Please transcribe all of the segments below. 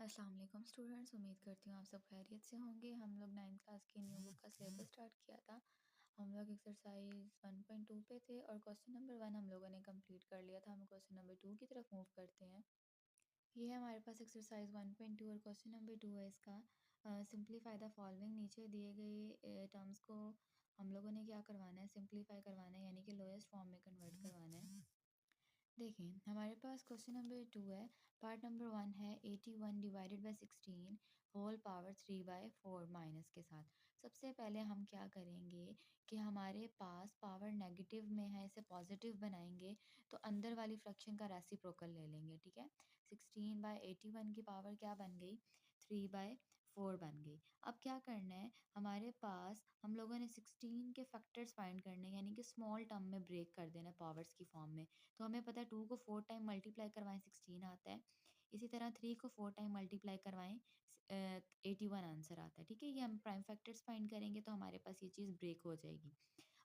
अस्सलाम वालेकुम स्टूडेंट्स, उम्मीद करती हूँ आप सब खैरियत से होंगे। हम लोग 9th क्लास की न्यू बुक का सिलेबस स्टार्ट किया था। हम लोग एक्सरसाइज 1.2 पे थे और क्वेश्चन नंबर 1 हम लोगों ने कंप्लीट कर लिया था। हम क्वेश्चन नंबर 2 की तरफ मूव करते हैं। ये है हमारे पास एक्सरसाइज 1.2 और क्वेश्चन नंबर 2 है इसका। Simplify the following. नीचे दिए गए टर्म्स को हम लोगों ने क्या करवाना है, सिंप्लीफाई करवाना है, यानी कि लोएस्ट फॉर्म में कन्वर्ट करवाना है। देखें, हमारे पास क्वेश्चन नंबर 2 है। पार्ट नंबर 1 है 81 divided by 16 whole power 3/4 minus के साथ। सबसे पहले हम क्या करेंगे कि हमारे पास पावर नेगेटिव में है, इसे पॉजिटिव बनाएंगे तो अंदर वाली फ्रैक्शन का रेसिप्रोकल ले लेंगे। ठीक है, 16/81 की पावर क्या बन गई, 3/4 बन गई। अब क्या करना है, हमारे पास हम लोगों ने 16 के फैक्टर्स फाइंड करने हैं, यानी कि स्मॉल टर्म में ब्रेक कर देना पावर्स की फॉर्म में। तो हमें पता है 2 को 4 टाइम मल्टीप्लाई करवाएं 16 आता है। इसी तरह 3 को 4 टाइम मल्टीप्लाई करवाएं 81 आंसर आता है। ठीक है, ये हम प्राइम फैक्टर्स फाइंड करेंगे तो हमारे पास ये चीज़ ब्रेक हो जाएगी।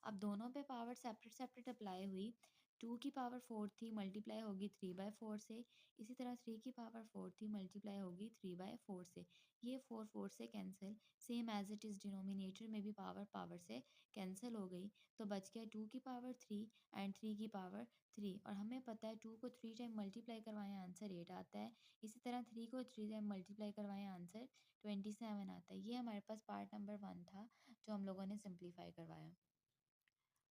अब दोनों पे पावर सेपरेट सेपरेट अप्लाई हुई। 2 की पावर 4 थी, मल्टीप्लाई होगी 3/4 से। इसी तरह 3 की पावर 4 थी, मल्टीप्लाई होगी 3/4 से। ये 4 4 से cancel, same as it is denominator में भी पावर पावर से कैंसिल हो गई। तो बच गया 2 की पावर 3 एंड 3 की पावर 3। और हमें पता है 2 को 3 टाइम मल्टीप्लाई करवाएं आंसर 8 आता है। इसी तरह 3 को 3 टाइम मल्टीप्लाई करवाएं आंसर 27 आता है। ये हमारे पास पार्ट नंबर 1 था जो हम लोगों ने सिंप्लीफाई करवाया।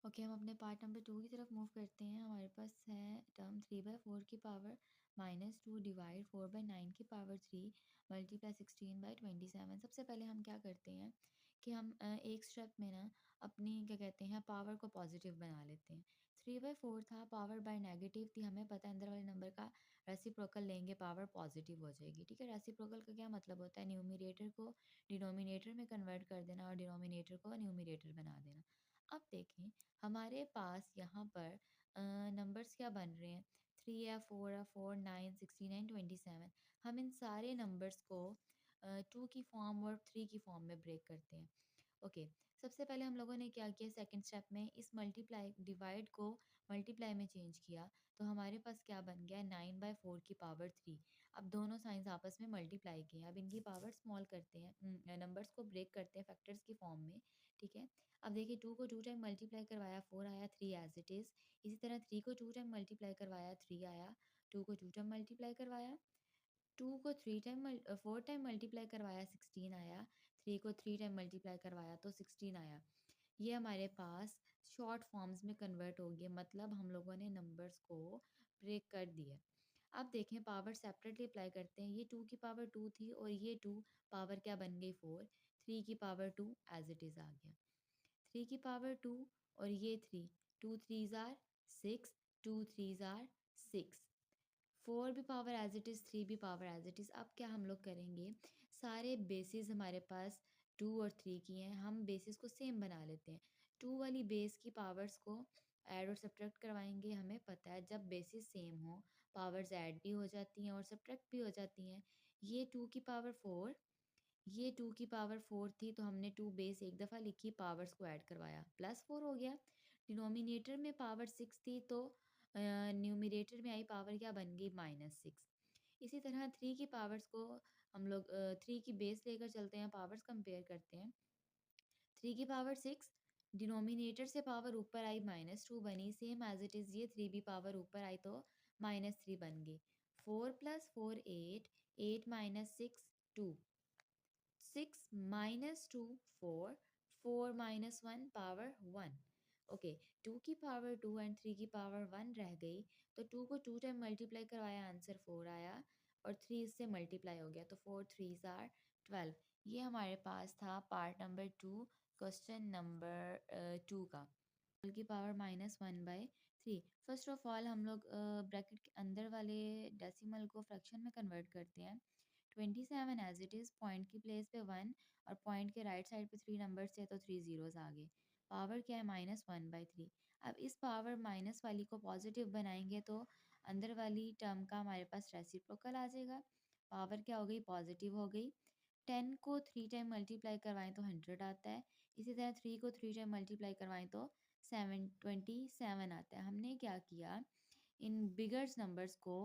ओके, हम अपने पार्ट नंबर 2 की तरफ मूव करते हैं। हमारे पास है टर्म 3/4 की पावर -2 डिवाइड 4/9 की पावर 3 मल्टीप्लाई 16/27। सबसे पहले हम क्या करते हैं कि हम एक स्टेप में ना अपनी क्या कहते हैं पावर को पॉजिटिव बना लेते हैं। 3/4 था, पावर बाय नेगेटिव थी, हमें पता है अंदर वाले नंबर का रेसिप्रोकल लेंगे पावर पॉजिटिव हो जाएगी। ठीक है, रेसिप्रोकल का क्या मतलब होता है, न्यूमरेटर को डिनोमिनेटर में कन्वर्ट कर देना और डिनोमिनेटर को न्यूमरेटर बना देना। अब देखें, हमारे पास यहाँ पर नंबर्स क्या बन रहे हैं, 3 या 4 या 4 9 69 27। हम इन सारे नंबर्स को 2 की फॉर्म और 3 की फॉर्म में ब्रेक करते हैं। ओके, सबसे पहले हम लोगों ने क्या किया, सेकंड स्टेप में इस मल्टीप्लाई डिवाइड को मल्टीप्लाई में चेंज किया। तो हमारे पास क्या बन गया, 9/4 की पावर 3। अब दोनों साइंस आपस में मल्टीप्लाई किए, अब इनकी पावर स्मॉल करते हैं, नंबर्स को ब्रेक करते हैं फैक्टर्स की फॉर्म में। ठीक है, अब देखिए 2 को 2 टाइम मल्टीप्लाई करवाया 4 आया, 3 एज इट इज़। इसी तरह 3 को 2 टाइम मल्टीप्लाई करवाया 3 आया। 2 को 2 टाइम मल्टीप्लाई करवाया, 2 को 3 टाइम 4 टाइम मल्टीप्लाई करवाया 16 आया। 3 को 3 टाइम मल्टीप्लाई करवाया तो 16 आया। ये हमारे पास शॉर्ट फॉर्म्स में कन्वर्ट हो गया, मतलब हम लोगों ने नंबर्स को ब्रेक कर दिया। अब देखें, पावर सेपरेटली अप्लाई करते हैं। ये 2 की पावर 2 थी और ये 2 पावर क्या बन गई 4। 3 की पावर 2 एज इट इज़ आ गया। 3 की पावर 2 और ये 3, 2 3s आर 6, 2 3s आर 6। 4 भी पावर एज इट इज़, 3 भी पावर एज इट इज़। अब क्या हम लोग करेंगे, सारे बेसिस हमारे पास 2 और 3 की हैं, हम बेसिस को सेम बना लेते हैं। 2 वाली बेस की पावर्स को ऐड और सब्ट्रैक्ट करवाएंगे। हमें पता है जब बेसिस सेम हो पावर्स ऐड भी हो जाती हैं और सब्ट्रैक्ट भी हो जाती हैं। ये 2 की पावर 4, ये 2 की पावर 4 थी, तो हमने 2 बेस एक दफ़ा लिखी, पावर्स को ऐड करवाया, +4 हो गया। डिनोमिनेटर में पावर 6 थी तो न्यूमरेटर में आई पावर क्या बन गई, -6। इसी तरह 3 की पावर्स को हम लोग 3 की बेस लेकर चलते हैं, पावर्स कंपेयर करते हैं। 3 की पावर 6, डिनोमिनेटर से पावर ऊपर आई -2 बनी, सेम एज इट इज़। ये 3 भी पावर ऊपर आई तो -3 बन गई। 4 + 4 8, 8 - 6 2, 6 - 2 4, 4 - 1 पावर 1। ओके, 2 की पावर 2 एंड 3 की पावर 1 रह गई। तो 2 को 2 टाइम मल्टीप्लाई करवाया, आंसर 4 आया और 3 इससे मल्टीप्लाई हो गया तो 4 3s आर 12। ये हमारे पास था पार्ट नंबर 2 क्वेश्चन नंबर 2 का। की पावर -1/3। फर्स्ट ऑफ ऑल हम लोग ब्रैकेट के अंदर वाले डेसिमल को फ्रैक्शन में कन्वर्ट करते हैं। 27 एज इट इज़, पॉइंट की प्लेस पे 1 और पॉइंट के राइट साइड पे 3 नंबर्स थे तो 3 जीरोस आ गए। पावर क्या है, -1/3। अब इस पावर माइनस वाली को पॉजिटिव बनाएंगे तो अंदर वाली टर्म का हमारे पास रेसिप्रोकल आ जाएगा। पावर क्या हो गई, पॉजिटिव हो गई। 10 को 3 टाइम मल्टीप्लाई करवाएं तो 100 आता है। इसी तरह 3 को 3 टाइम मल्टीप्लाई करवाएं तो 727 आता है। हमने क्या किया, इन बिगर्स नंबर्स को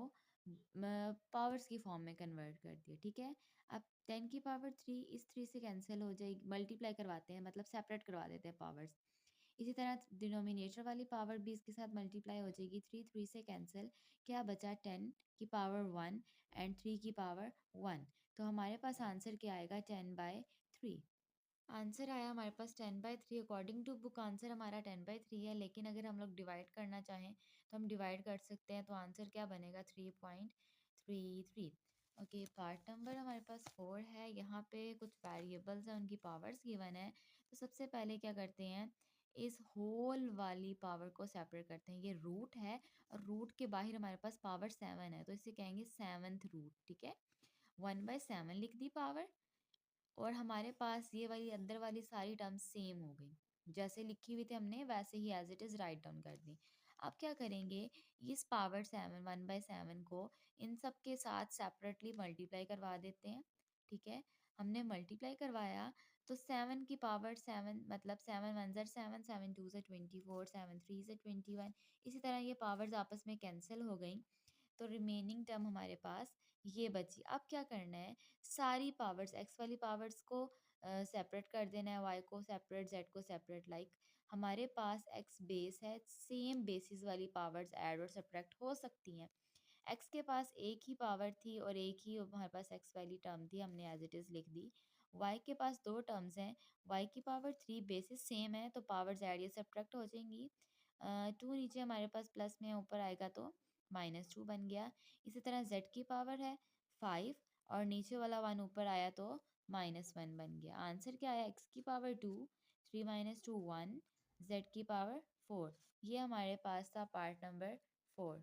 पावर्स की फॉर्म में कन्वर्ट कर दिया, ठीक है। अब 10 की पावर 3 इस 3 से कैंसिल हो जाएगी, मल्टीप्लाई करवाते हैं, मतलब सेपरेट करवा देते हैं पावर्स। इसी तरह डिनोमिनेटर वाली पावर भी इसके साथ मल्टीप्लाई हो जाएगी, 3 3 से कैंसिल, क्या बचा 10 की पावर 1 एंड 3 की पावर 1। तो हमारे पास आंसर क्या आएगा, 10/3। आंसर आया हमारे पास 10/3। अकॉर्डिंग टू बुक आंसर हमारा 10/3 है, लेकिन अगर हम लोग डिवाइड करना चाहें तो हम डिवाइड कर सकते हैं। तो आंसर क्या बनेगा, 3.33। ओके, पार्ट नंबर हमारे पास 4 है। यहाँ पे कुछ वेरिएबल्स हैं, उनकी पावर्स गिवन है। तो सबसे पहले क्या करते हैं, इस होल वाली पावर को सेपरेट करते हैं। ये रूट है और रूट के बाहर हमारे पास पावर 7 है, तो इसे कहेंगे सेवन्थ रूट, ठीक है। 1/7 लिख दी पावर, और हमारे पास ये वाली अंदर वाली सारी टर्म्स सेम हो गई, जैसे लिखी हुई थी हमने वैसे ही as it is write down कर दी। अब क्या करेंगे, इस पावर 7 1/7 को इन सब के साथ सेपरेटली मल्टीप्लाई करवा देते हैं, ठीक है। हमने मल्टीप्लाई करवाया तो 7 की पावर 7 मतलब 7 1 7, 7 2 24, 7 3 21। इसी तरह ये पावर्स आपस में कैंसिल हो गई, तो रिमेनिंग टर्म हमारे पास ये बची। अब क्या करना है, सारी पावर्स, एक्स वाली पावर्स को सेपरेट कर देना है, वाई को सेपरेट, जेड को सेपरेट। लाइक हमारे पास एक्स बेस है, सेम बेसिस वाली पावर्स ऐड और सब्ट्रैक्ट हो सकती हैं। एक्स के पास एक ही पावर थी और एक ही हमारे पास एक्स वाली टर्म थी, हमने एज इट इज़ लिख दी। वाई के पास दो टर्म्स हैं, वाई की पावर 3, बेसिस सेम है तो पावर्स ऐड या सब्ट्रैक्ट हो जाएंगी। 2 नीचे हमारे पास प्लस में, ऊपर आएगा तो -2 बन गया। इसी तरह z की पावर है 5 और नीचे वाला 1 ऊपर आया तो -1 बन गया। आंसर क्या आया, x की पावर 2, 3 - 2 1, z की पावर 4। ये हमारे पास था पार्ट नंबर 4।